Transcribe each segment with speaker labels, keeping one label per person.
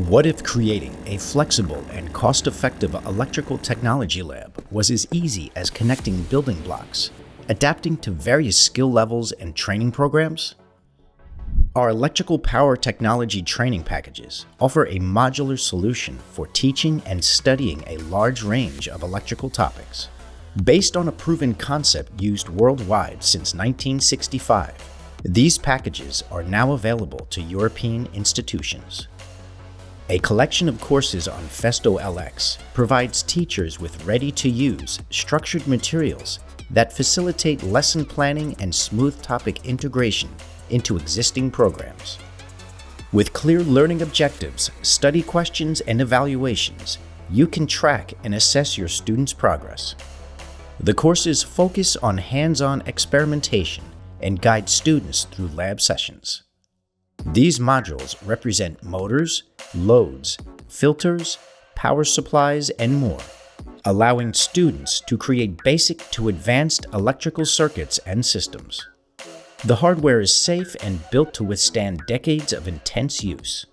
Speaker 1: What if creating a flexible and cost-effective electrical technology lab was as easy as connecting building blocks, adapting to various skill levels and training programs? Our electrical power technology training packages offer a modular solution for teaching and studying a large range of electrical topics. Based on a proven concept used worldwide since 1965, these packages are now available to European institutions. A collection of courses on Festo LX provides teachers with ready-to-use, structured materials that facilitate lesson planning and smooth topic integration into existing programs. With clear learning objectives, study questions, and evaluations, you can track and assess your students' progress. The courses focus on hands-on experimentation and guide students through lab sessions. These modules represent motors, loads, filters, power supplies, and more, allowing students to create basic to advanced electrical circuits and systems. The hardware is safe and built to withstand decades of intense use.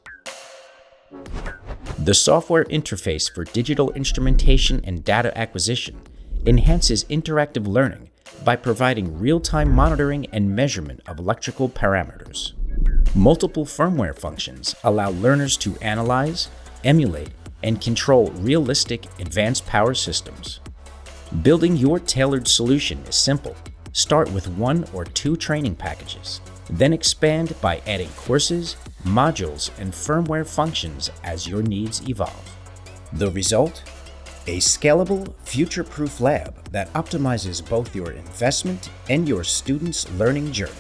Speaker 1: The software interface for digital instrumentation and data acquisition enhances interactive learning by providing real-time monitoring and measurement of electrical parameters. Multiple firmware functions allow learners to analyze, emulate, and control realistic advanced power systems. Building your tailored solution is simple. Start with 1 or 2 training packages, then expand by adding courses, modules, and firmware functions as your needs evolve. The result? A scalable, future-proof lab that optimizes both your investment and your students' learning journey.